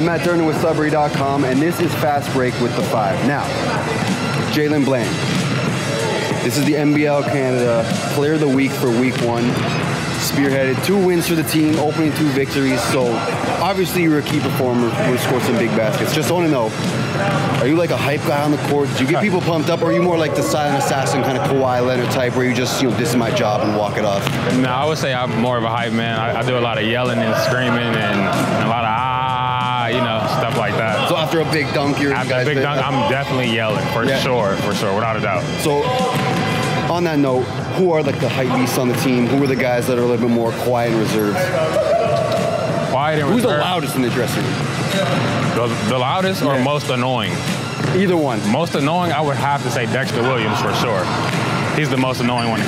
I'm Matt Durnan with Sudbury.com, and this is Fast Break with the Five. Now, Jaylen Bland. This is the NBL Canada Player of the Week for Week 1. Spearheaded 2 wins for the team, opening 2 victories. So, obviously, you're a key performer who scored some big baskets. Just want to know, are you like a hype guy on the court? Do you get people pumped up, or are you more like the silent assassin kind of Kawhi Leonard type where you just, this is my job and walk it off? No, I would say I'm more of a hype man. I do a lot of yelling and screaming and a lot of stuff like that. So after a big dunk, after a big dunk, I'm definitely yelling for sure, without a doubt. So on that note, who are like the hype beasts on the team? Who are the guys that are a little bit more quiet and reserved? Quiet and reserved. Who's the loudest in the dressing room? The loudest or most annoying? Either one. Most annoying, I would have to say Dexter Williams for sure. He's the most annoying one,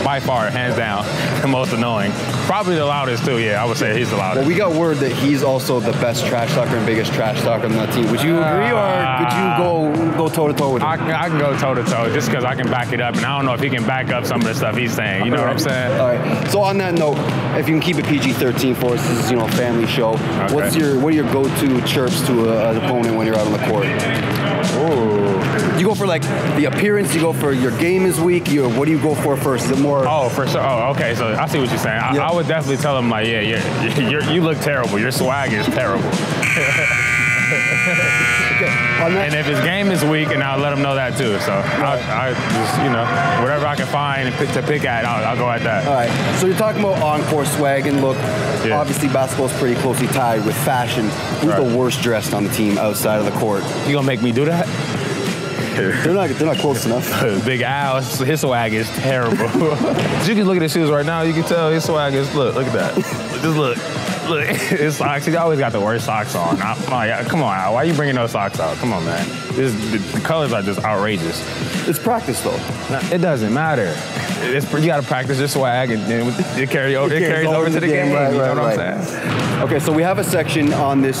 by far, hands down, the most annoying. Probably the loudest too, yeah, I would say he's the loudest. Well, we got word that he's also the best trash talker and biggest trash talker on that team. Would you agree, or could you go toe-to-toe with him? I can go toe-to-toe just because I can back it up, and I don't know if he can back up some of the stuff he's saying, you know what I'm saying? All right, so on that note, if you can keep it PG-13 for us, this is, a family show. Okay. What are your go-to chirps to an opponent when you're out on the court? Ooh. You go for like the appearance, you go for your game is weak, what do you go for first? Is it more? Oh, for sure. Oh, okay, so I see what you're saying. I would definitely tell him, like, you look terrible. Your swag is terrible. And if his game is weak, and I'll let him know that too. So I just, whatever I can find to pick at, I'll go at that. All right. So you're talking about on-court swag and look. Yeah. Obviously, basketball's pretty closely tied with fashion. Who's the worst dressed on the team outside of the court? You gonna make me do that? They're not close enough. Big Al, his swag is terrible. You can look at his shoes right now. You can tell his swag is, look at that. Just look. His socks, he always got the worst socks on. Come on, Al, why are you bringing those socks out? Come on, man. The colors are just outrageous. It's practice, though. It doesn't matter. You got to practice your swag, and then it carries over to the game. Right, you know what right. I'm saying? Okay, so we have a section on this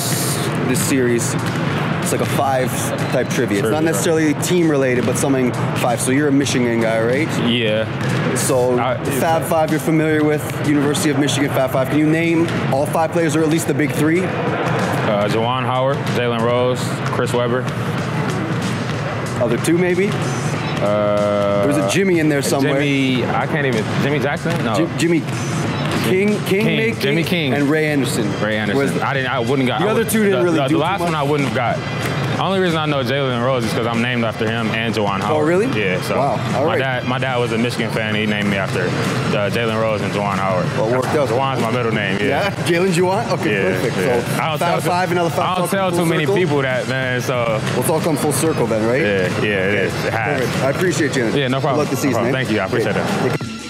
series. It's like a 5 type trivia. It's not necessarily team related, but something 5. So you're a Michigan guy, right? Yeah. So Fab 5 you're familiar with, University of Michigan Fab 5. Can you name all 5 players, or at least the big 3? Juwan Howard, Jalen Rose, Chris Webber. Other 2 maybe? There's a Jimmy in there somewhere. Jimmy Jackson? No. Jimmy King, Jimmy King, and Ray Anderson. I wouldn't got. The other 2 didn't really do the last too much. one I wouldn't have got. The only reason I know Jalen Rose is because I'm named after him and Juwan Howard. Oh, really? Yeah. So wow. All right. My dad was a Michigan fan. He named me after Jalen Rose and Juwan Howard. Well, worked out. Juwan's my middle name. Yeah. Jalen Juwan. Okay, perfect. Yeah. So I don't Fab 5, another 5. I don't tell too many people that, man. So well, it's all come full circle then, right? Yeah, it is. It has. Perfect. I appreciate you. Yeah, no problem. Good luck this season. Thank you. I appreciate that.